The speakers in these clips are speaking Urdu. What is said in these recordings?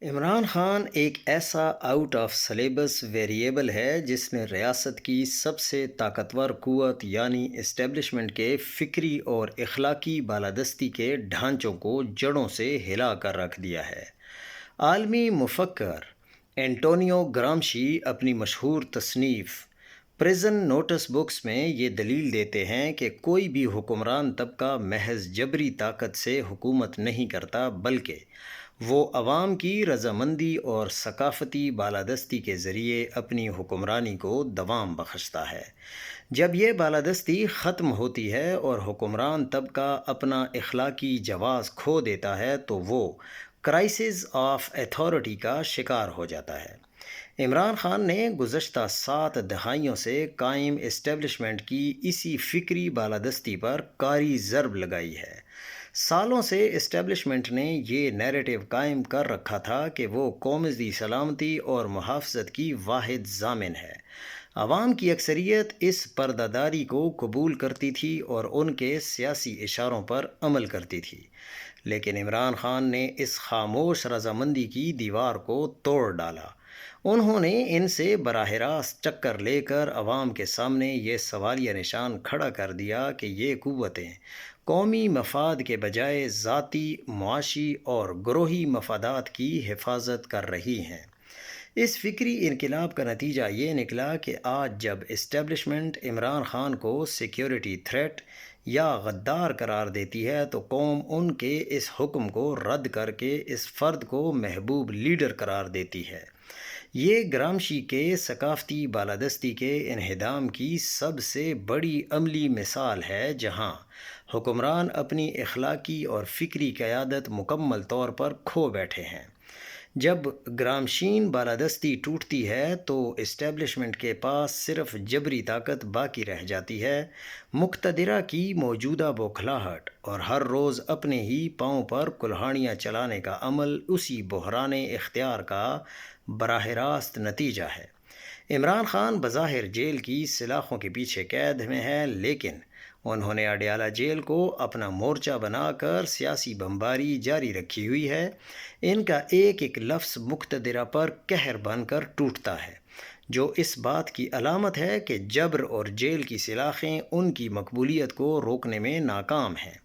عمران خان ایک ایسا آؤٹ آف سلیبس ویریبل ہے جس نے ریاست کی سب سے طاقتور قوت یعنی اسٹیبلشمنٹ کے فکری اور اخلاقی بالادستی کے ڈھانچوں کو جڑوں سے ہلا کر رکھ دیا ہے۔ عالمی مفکر اینٹونیو گرامشی اپنی مشہور تصنیف پریزن نوٹس بکس میں یہ دلیل دیتے ہیں کہ کوئی بھی حکمران طبقہ محض جبری طاقت سے حکومت نہیں کرتا، بلکہ وہ عوام کی رضامندی اور ثقافتی بالادستی کے ذریعے اپنی حکمرانی کو دوام بخشتا ہے۔ جب یہ بالادستی ختم ہوتی ہے اور حکمران طبقہ اپنا اخلاقی جواز کھو دیتا ہے تو وہ کرائسس آف ایتھارٹی کا شکار ہو جاتا ہے۔ عمران خان نے گزشتہ 7 دہائیوں سے قائم اسٹیبلشمنٹ کی اسی فکری بالادستی پر کاری ضرب لگائی ہے۔ سالوں سے اسٹیبلشمنٹ نے یہ نیریٹو قائم کر رکھا تھا کہ وہ قومی سلامتی اور محافظت کی واحد ضامن ہے۔ عوام کی اکثریت اس پردہ کو قبول کرتی تھی اور ان کے سیاسی اشاروں پر عمل کرتی تھی، لیکن عمران خان نے اس خاموش رضامندی کی دیوار کو توڑ ڈالا۔ انہوں نے ان سے براہ راست چکر لے کر عوام کے سامنے یہ سوالیہ نشان کھڑا کر دیا کہ یہ قوتیں قومی مفاد کے بجائے ذاتی، معاشی اور گروہی مفادات کی حفاظت کر رہی ہیں۔ اس فکری انقلاب کا نتیجہ یہ نکلا کہ آج جب اسٹیبلشمنٹ عمران خان کو سیکیورٹی تھریٹ یا غدار قرار دیتی ہے تو قوم ان کے اس حکم کو رد کر کے اس فرد کو محبوب لیڈر قرار دیتی ہے۔ یہ گرامشی کے ثقافتی بالادستی کے انہدام کی سب سے بڑی عملی مثال ہے، جہاں حکمران اپنی اخلاقی اور فکری قیادت مکمل طور پر کھو بیٹھے ہیں۔ جب گرامشین بالادستی ٹوٹتی ہے تو اسٹیبلشمنٹ کے پاس صرف جبری طاقت باقی رہ جاتی ہے۔ مقتدرہ کی موجودہ بوکھلاہٹ اور ہر روز اپنے ہی پاؤں پر کلہاڑیاں چلانے کا عمل اسی بحران اختیار کا براہ راست نتیجہ ہے۔ عمران خان بظاہر جیل کی سلاخوں کے پیچھے قید میں ہے، لیکن انہوں نے اڈیالہ جیل کو اپنا مورچہ بنا کر سیاسی بمباری جاری رکھی ہوئی ہے۔ ان کا ایک ایک لفظ مقتدرہ پر قہر بن کر ٹوٹتا ہے، جو اس بات کی علامت ہے کہ جبر اور جیل کی سلاخیں ان کی مقبولیت کو روکنے میں ناکام ہیں،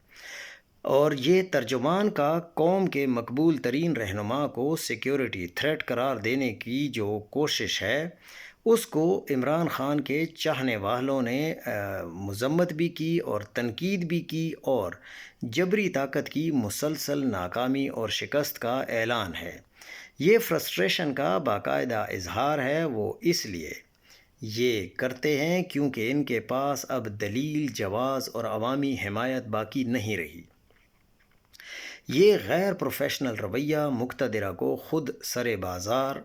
اور یہ ترجمان کا قوم کے مقبول ترین رہنما کو سیکیورٹی تھریٹ قرار دینے کی جو کوشش ہے، اس کو عمران خان کے چاہنے والوں نے مذمت بھی کی اور تنقید بھی کی، اور جبری طاقت کی مسلسل ناکامی اور شکست کا اعلان ہے۔ یہ فرسٹریشن کا باقاعدہ اظہار ہے۔ وہ اس لیے یہ کرتے ہیں کیونکہ ان کے پاس اب دلیل، جواز اور عوامی حمایت باقی نہیں رہی۔ یہ غیر پروفیشنل رویہ مقتدرہ کو خود سر بازار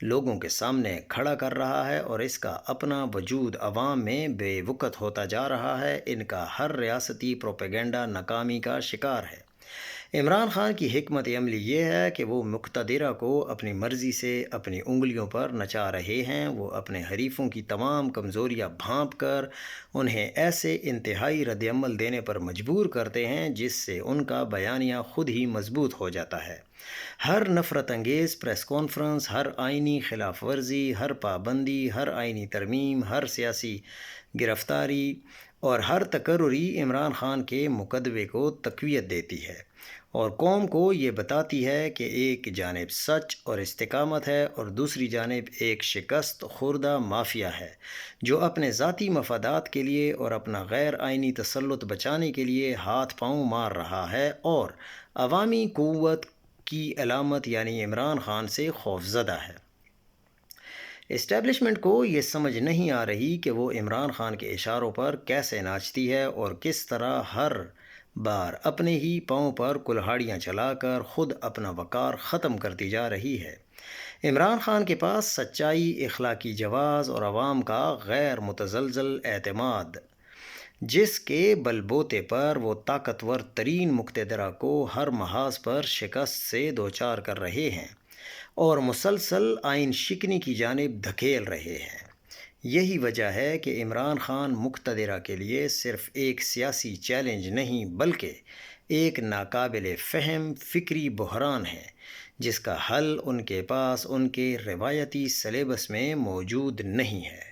لوگوں کے سامنے کھڑا کر رہا ہے اور اس کا اپنا وجود عوام میں بے وقت ہوتا جا رہا ہے۔ ان کا ہر ریاستی پروپیگنڈا ناکامی کا شکار ہے۔ عمران خان کی حکمت عملی یہ ہے کہ وہ مقتدرہ کو اپنی مرضی سے اپنی انگلیوں پر نچا رہے ہیں۔ وہ اپنے حریفوں کی تمام کمزوریاں بھانپ کر انہیں ایسے انتہائی رد عمل دینے پر مجبور کرتے ہیں جس سے ان کا بیانیہ خود ہی مضبوط ہو جاتا ہے۔ ہر نفرت انگیز پریس کانفرنس، ہر آئینی خلاف ورزی، ہر پابندی، ہر آئینی ترمیم، ہر سیاسی گرفتاری اور ہر تقرری عمران خان کے مقدمے کو تقویت دیتی ہے اور قوم کو یہ بتاتی ہے کہ ایک جانب سچ اور استقامت ہے اور دوسری جانب ایک شکست خوردہ مافیا ہے جو اپنے ذاتی مفادات کے لیے اور اپنا غیر آئینی تسلط بچانے کے لیے ہاتھ پاؤں مار رہا ہے اور عوامی قوت کی علامت یعنی عمران خان سے خوفزدہ ہے۔ اسٹیبلشمنٹ کو یہ سمجھ نہیں آ رہی کہ وہ عمران خان کے اشاروں پر کیسے ناچتی ہے اور کس طرح ہر بار اپنے ہی پاؤں پر کلہاڑیاں چلا کر خود اپنا وقار ختم کرتی جا رہی ہے۔ عمران خان کے پاس سچائی، اخلاقی جواز اور عوام کا غیر متزلزل اعتماد، جس کے بل بوتے پر وہ طاقتور ترین مقتدرہ کو ہر محاذ پر شکست سے دوچار کر رہے ہیں اور مسلسل آئین شکنی کی جانب دھکیل رہے ہیں۔ یہی وجہ ہے کہ عمران خان مقتدرہ کے لیے صرف ایک سیاسی چیلنج نہیں بلکہ ایک ناقابل فہم فکری بحران ہے جس کا حل ان کے پاس ان کے روایتی سلیبس میں موجود نہیں ہے۔